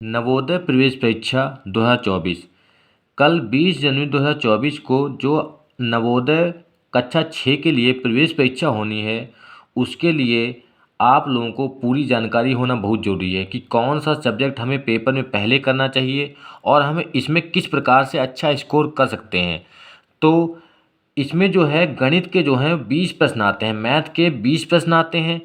नवोदय प्रवेश परीक्षा 2024। कल 20 जनवरी 2024 को जो नवोदय कक्षा 6 के लिए प्रवेश परीक्षा होनी है, उसके लिए आप लोगों को पूरी जानकारी होना बहुत ज़रूरी है कि कौन सा सब्जेक्ट हमें पेपर में पहले करना चाहिए और हमें इसमें किस प्रकार से अच्छा स्कोर कर सकते हैं। तो इसमें जो है गणित के जो हैं 20 प्रश्न आते हैं, मैथ के 20 प्रश्न आते हैं,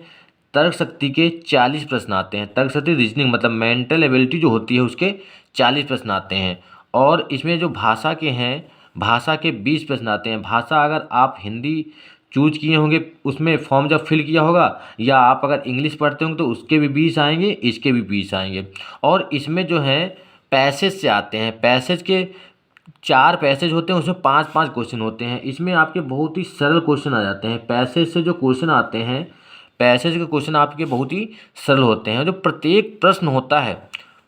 तर्क शक्ति के 40 प्रश्न आते हैं। तर्क शक्ति रीजनिंग मतलब मेंटल एबिलिटी जो होती है उसके 40 प्रश्न आते हैं। और इसमें जो भाषा के हैं, भाषा के 20 प्रश्न आते हैं। भाषा अगर आप हिंदी चूज किए होंगे उसमें फॉर्म जब फिल किया होगा, या आप अगर इंग्लिश पढ़ते होंगे तो उसके भी 20 आएंगे, इसके भी 20 आएंगे। और इसमें जो है पैसेज से आते हैं, पैसेज के 4 पैसेज होते हैं, उसमें 5-5 क्वेश्चन होते हैं। इसमें आपके बहुत ही सरल क्वेश्चन आ जाते हैं। पैसेज से जो क्वेश्चन आते हैं, पैसेज के क्वेश्चन आपके बहुत ही सरल होते हैं। जो प्रत्येक प्रश्न होता है,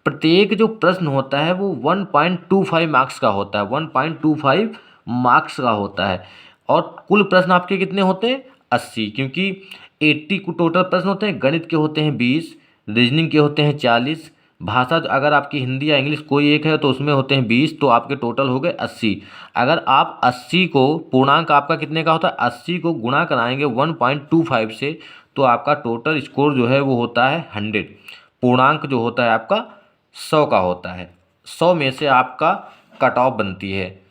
प्रत्येक जो प्रश्न होता है वो 1.25 मार्क्स का होता है, 1.25 मार्क्स का होता है। और कुल प्रश्न आपके कितने होते हैं? 80, क्योंकि 80 को टोटल प्रश्न होते हैं। गणित के होते हैं 20, रीजनिंग के होते हैं 40, भाषा अगर आपकी हिंदी या इंग्लिश कोई एक है तो उसमें होते हैं 20, तो आपके टोटल हो गए 80। अगर आप 80 को पूर्णांक आपका कितने का होता है, 80 को गुणा कराएंगे 1.25 से, तो आपका टोटल स्कोर जो है वो होता है 100। पूर्णांक जो होता है आपका 100 का होता है, 100 में से आपका कट ऑफ बनती है।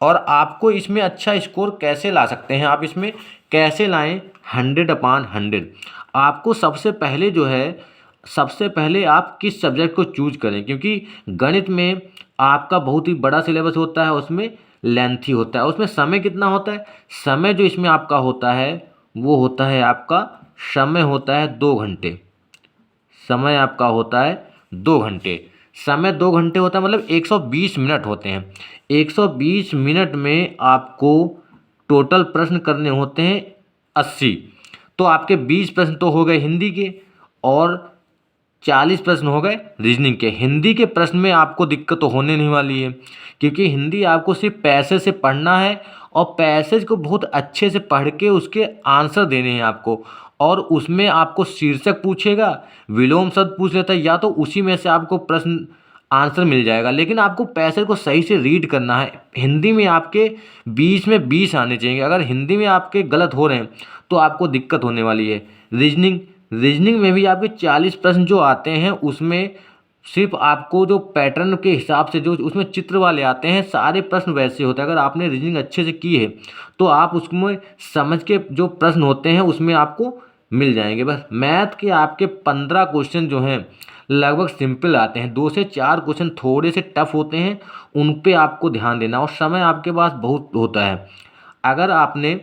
और आपको इसमें अच्छा स्कोर कैसे ला सकते हैं, आप इसमें कैसे लाएं 100/100। आपको सबसे पहले जो है, सबसे पहले आप किस सब्जेक्ट को चूज करें, क्योंकि गणित में आपका बहुत ही बड़ा सिलेबस होता है, उसमें लेंथी होता है, उसमें समय कितना होता है, समय जो इसमें आपका होता है वो होता है आपका, समय होता है 2 घंटे। समय आपका होता है 2 घंटे। समय 2 घंटे होता है मतलब 120 मिनट होते हैं। 120 मिनट में आपको टोटल प्रश्न करने होते हैं 80। तो आपके 20 प्रश्न तो हो गए हिंदी के, और 40 प्रश्न हो गए रीजनिंग के। हिंदी के प्रश्न में आपको दिक्कत तो होने नहीं वाली है, क्योंकि हिंदी आपको सिर्फ पैसेज से पढ़ना है, और पैसेज को बहुत अच्छे से पढ़ के उसके आंसर देने हैं आपको। और उसमें आपको शीर्षक पूछेगा, विलोम शब्द पूछ लेता है, या तो उसी में से आपको प्रश्न आंसर मिल जाएगा। लेकिन आपको पैसेज को सही से रीड करना है। हिंदी में आपके 20 में 20 आने चाहिए। अगर हिंदी में आपके गलत हो रहे हैं तो आपको दिक्कत होने वाली है। रीजनिंग, रीजनिंग में भी आपके 40 प्रश्न जो आते हैं उसमें सिर्फ आपको जो पैटर्न के हिसाब से जो उसमें चित्र वाले आते हैं, सारे प्रश्न वैसे होते हैं। अगर आपने रीजनिंग अच्छे से की है तो आप उसमें समझ के जो प्रश्न होते हैं उसमें आपको मिल जाएंगे। बस मैथ के आपके 15 क्वेश्चन जो हैं लगभग सिंपल आते हैं, 2 से 4 क्वेश्चन थोड़े से टफ होते हैं, उन पे आपको ध्यान देना। और समय आपके पास बहुत होता है। अगर आपने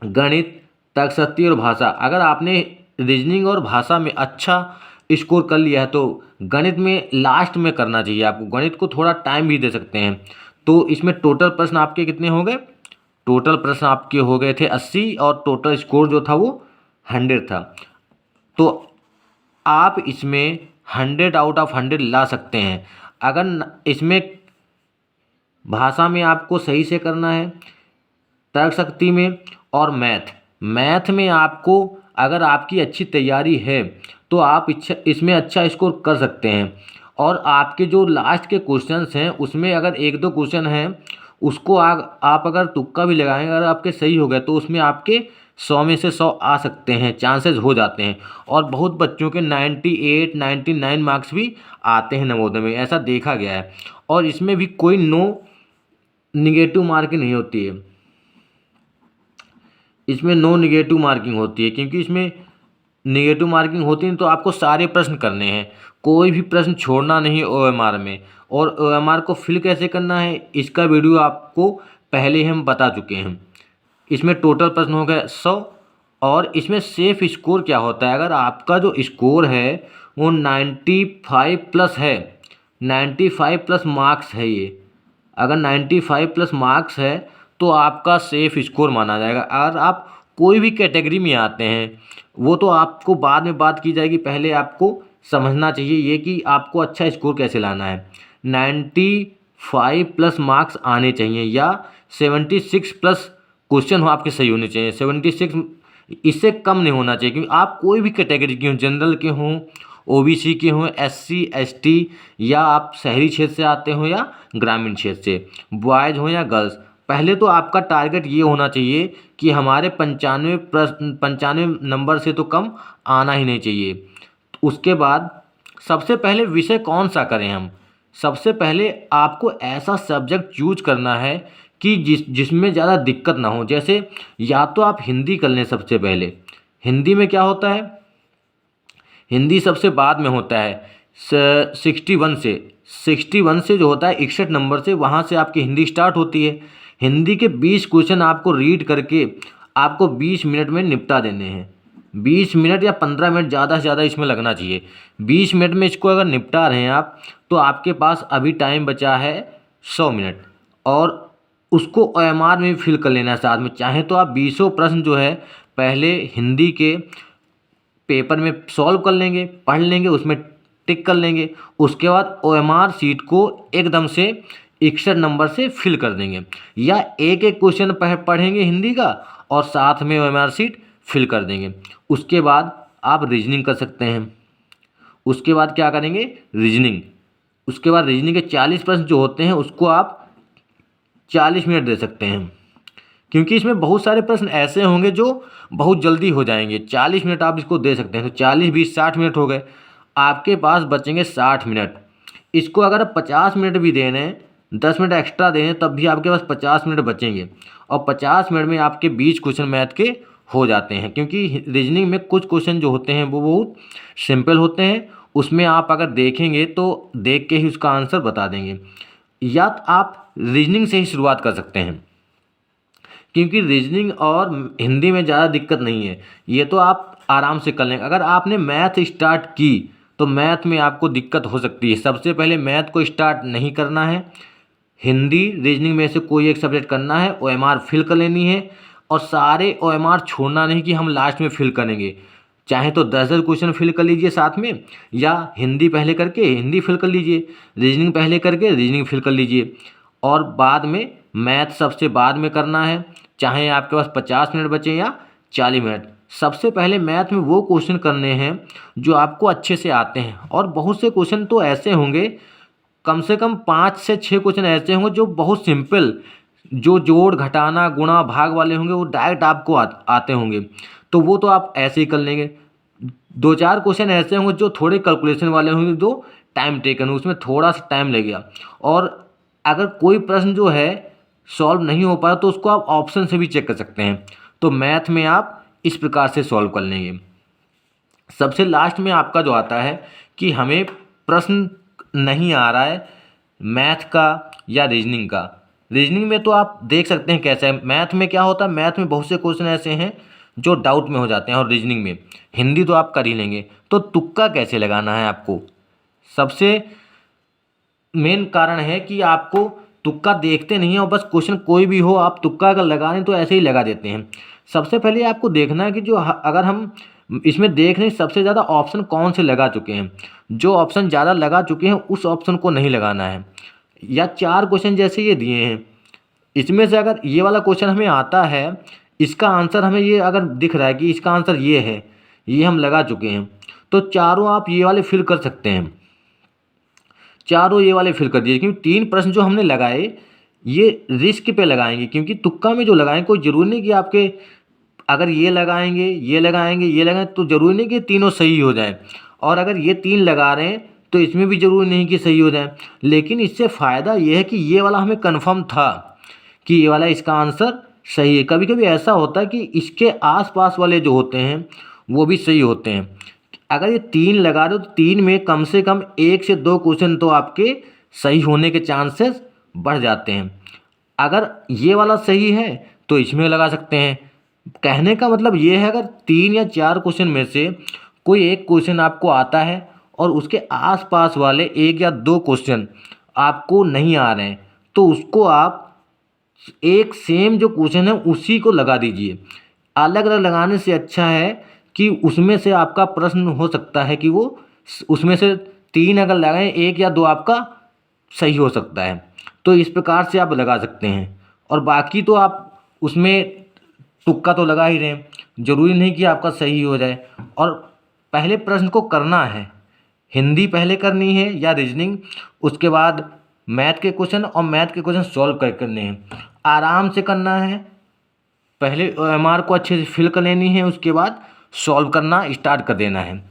गणित, तर्कशक्ति और भाषा, अगर आपने रीजनिंग और भाषा में अच्छा स्कोर कर लिया है तो गणित में लास्ट में करना चाहिए आपको। गणित को थोड़ा टाइम भी दे सकते हैं। तो इसमें टोटल प्रश्न आपके कितने हो गए? टोटल प्रश्न आपके हो गए थे 80, और टोटल स्कोर जो था वो 100 था। तो आप इसमें 100/100 ला सकते हैं। अगर इसमें भाषा में आपको सही से करना है, तर्क शक्ति में और मैथ, मैथ में आपको अगर आपकी अच्छी तैयारी है तो आप इसमें अच्छा स्कोर कर सकते हैं। और आपके जो लास्ट के क्वेश्चंस हैं उसमें अगर 1-2 क्वेश्चन हैं उसको आप अगर तुक्का भी लगाएंगे, अगर आपके सही हो गए तो उसमें आपके 100 में से 100 आ सकते हैं, चांसेस हो जाते हैं। और बहुत बच्चों के 98-99 मार्क्स भी आते हैं नवोदय में, ऐसा देखा गया है। और इसमें भी कोई निगेटिव मार्किंग नहीं होती है। इसमें नो निगेटिव मार्किंग होती है, क्योंकि इसमें निगेटिव मार्किंग होती है तो आपको सारे प्रश्न करने हैं, कोई भी प्रश्न छोड़ना नहीं ओएमआर में। और ओएमआर को फिल कैसे करना है इसका वीडियो आपको पहले हम बता चुके हैं। इसमें टोटल प्रश्न हो गए 100। और इसमें सेफ स्कोर क्या होता है, अगर आपका जो स्कोर है वो 95 प्लस है, 95 प्लस मार्क्स है, ये अगर 95 प्लस मार्क्स है तो आपका सेफ स्कोर माना जाएगा। अगर आप कोई भी कैटेगरी में आते हैं वो तो आपको बाद में बात की जाएगी, पहले आपको समझना चाहिए ये कि आपको अच्छा स्कोर कैसे लाना है। 95 प्लस मार्क्स आने चाहिए, या 76 प्लस क्वेश्चन हो आपके सही होने चाहिए। 76 इससे कम नहीं होना चाहिए, क्योंकि आप कोई भी कैटेगरी के हों, जनरल के हों, ओबीसी के हों, एससी एसटी, या आप शहरी क्षेत्र से आते हो या ग्रामीण क्षेत्र से, बॉयज़ हो या गर्ल्स। पहले तो आपका टारगेट ये होना चाहिए कि हमारे 95 नंबर से तो कम आना ही नहीं चाहिए। उसके बाद सबसे पहले विषय कौन सा करें हम? सबसे पहले आपको ऐसा सब्जेक्ट चूज करना है कि जिसमें ज़्यादा दिक्कत ना हो। जैसे या तो आप हिंदी कर लें सबसे पहले। हिंदी में क्या होता है, हिंदी सबसे बाद में होता है 61 से जो होता है 61 नंबर से, वहाँ से आपकी हिंदी स्टार्ट होती है। हिंदी के 20 क्वेश्चन आपको रीड करके आपको 20 मिनट में निपटा देने हैं। 20 मिनट या 15 मिनट ज़्यादा से ज़्यादा इसमें लगना चाहिए। 20 मिनट में इसको अगर निपटा रहे हैं आप, तो आपके पास अभी टाइम बचा है 100 मिनट, और उसको ओएमआर में फिल कर लेना है साथ में। चाहे तो आप 20 प्रश्न जो है पहले हिंदी के पेपर में सॉल्व कर लेंगे, पढ़ लेंगे, उसमें टिक कर लेंगे। उसके बाद ओएमआर सीट को एकदम से 61 नंबर से फिल कर देंगे, या एक एक क्वेश्चन पढ़ेंगे हिंदी का और साथ में ओएमआर सीट फिल कर देंगे। उसके बाद आप रीजनिंग कर सकते हैं। उसके बाद क्या करेंगे, रीजनिंग। उसके बाद रीजनिंग के 40 प्रश्न जो होते हैं उसको आप 40 मिनट दे सकते हैं, क्योंकि इसमें बहुत सारे प्रश्न ऐसे होंगे जो बहुत जल्दी हो जाएंगे। 40 मिनट आप इसको दे सकते हैं, तो 40 20 60 मिनट हो गए। आपके पास बचेंगे 60 मिनट। इसको अगर आप 50 मिनट भी दे रहे हैं, 10 मिनट एक्स्ट्रा दे रहे हैं, तब भी आपके पास 50 मिनट बचेंगे। और 50 मिनट में आपके 20 क्वेश्चन मैथ के हो जाते हैं, क्योंकि रीजनिंग में कुछ क्वेश्चन जो होते हैं वो बहुत सिंपल होते हैं। उसमें आप अगर देखेंगे तो देख के ही उसका आंसर बता देंगे। या तो आप रीजनिंग से ही शुरुआत कर सकते हैं, क्योंकि रीजनिंग और हिंदी में ज़्यादा दिक्कत नहीं है, ये तो आप आराम से कर लेंगे। अगर आपने मैथ स्टार्ट की तो मैथ में आपको दिक्कत हो सकती है। सबसे पहले मैथ को स्टार्ट नहीं करना है, हिंदी रीजनिंग में से कोई एक सब्जेक्ट करना है, ओएमआर फिल कर लेनी है, और सारे ओएमआर छोड़ना नहीं कि हम लास्ट में फिल करेंगे। चाहे तो 10 क्वेश्चन फिल कर लीजिए साथ में, या हिंदी पहले करके हिंदी फिल कर लीजिए, रीजनिंग पहले करके रीजनिंग फिल कर लीजिए, और बाद में मैथ सबसे बाद में करना है। चाहे आपके पास 50 मिनट बचे या 40 मिनट, सबसे पहले मैथ में वो क्वेश्चन करने हैं जो आपको अच्छे से आते हैं। और बहुत से क्वेश्चन तो ऐसे होंगे, कम से कम 5 से 6 क्वेश्चन ऐसे होंगे जो बहुत सिंपल, जो जोड़ घटाना गुणा भाग वाले होंगे, वो डायरेक्ट आपको आते होंगे, तो वो तो आप ऐसे ही कर लेंगे। 2-4 क्वेश्चन ऐसे होंगे जो थोड़े कैलकुलेशन वाले होंगे, जो टाइम टेकन, उसमें थोड़ा सा टाइम लगेगा। और अगर कोई प्रश्न जो है सॉल्व नहीं हो पा रहा तो उसको आप ऑप्शन से भी चेक कर सकते हैं। तो मैथ में आप इस प्रकार से सॉल्व कर लेंगे। सबसे लास्ट में आपका जो आता है कि हमें प्रश्न नहीं आ रहा है मैथ का या रीजनिंग का। रीजनिंग में तो आप देख सकते हैं कैसा है। मैथ में क्या होता है, मैथ में बहुत से क्वेश्चन ऐसे हैं जो डाउट में हो जाते हैं, और रीजनिंग में हिंदी तो आप कर ही लेंगे। तो तुक्का कैसे लगाना है आपको, सबसे मेन कारण है कि आपको तुक्का देखते नहीं है, और बस क्वेश्चन कोई भी हो आप तुक्का अगर लगा लें तो ऐसे ही लगा देते हैं। सबसे पहले आपको देखना है कि जो अगर हम इसमें देख रहे हैं सबसे ज़्यादा ऑप्शन कौन से लगा चुके हैं। जो ऑप्शन ज़्यादा लगा चुके हैं उस ऑप्शन को नहीं लगाना है। या 4 क्वेश्चन जैसे ये दिए हैं, इसमें से अगर ये वाला क्वेश्चन हमें आता है, इसका आंसर हमें ये अगर दिख रहा है कि इसका आंसर ये है, ये हम लगा चुके हैं, तो चारों आप ये वाले फिल कर सकते हैं। चारों ये वाले फिल कर दिए, क्योंकि 3 प्रश्न जो हमने लगाए ये रिस्क पे लगाएंगे, क्योंकि तुक्का में जो लगाएंगे कोई ज़रूरी नहीं कि आपके अगर ये लगाएंगे ये लगाएंगे ये लगाएंगे तो ज़रूरी नहीं कि तीनों सही हो जाए, और अगर ये 3 लगा रहे हैं तो इसमें भी ज़रूरी नहीं कि सही हो जाए। लेकिन इससे फ़ायदा ये है कि ये वाला हमें कन्फर्म था कि ये वाला इसका आंसर सही है। कभी कभी ऐसा होता है कि इसके आसपास वाले जो होते हैं वो भी सही होते हैं। अगर ये 3 लगा रहे हो तो 3 में कम से कम 1 से 2 क्वेश्चन तो आपके सही होने के चांसेस बढ़ जाते हैं। अगर ये वाला सही है तो इसमें लगा सकते हैं। कहने का मतलब ये है, अगर 3 या 4 क्वेश्चन में से कोई एक क्वेश्चन आपको आता है और उसके आसपास वाले 1 या 2 क्वेश्चन आपको नहीं आ रहे हैं, तो उसको आप एक सेम जो क्वेश्चन है उसी को लगा दीजिए। अलग अलग लगाने से अच्छा है कि उसमें से आपका प्रश्न हो सकता है कि वो उसमें से 3 अगर लगाएं 1 या 2 आपका सही हो सकता है। तो इस प्रकार से आप लगा सकते हैं, और बाकी तो आप उसमें तुक्का तो लगा ही रहे हैं, ज़रूरी नहीं कि आपका सही हो जाए। और पहले प्रश्न को करना है, हिंदी पहले करनी है या रीजनिंग, उसके बाद मैथ के क्वेश्चन, और मैथ के क्वेश्चन सॉल्व करने हैं। आराम से करना है, पहले ओएमआर को अच्छे से फिल कर लेनी है, उसके बाद सॉल्व करना स्टार्ट कर देना है।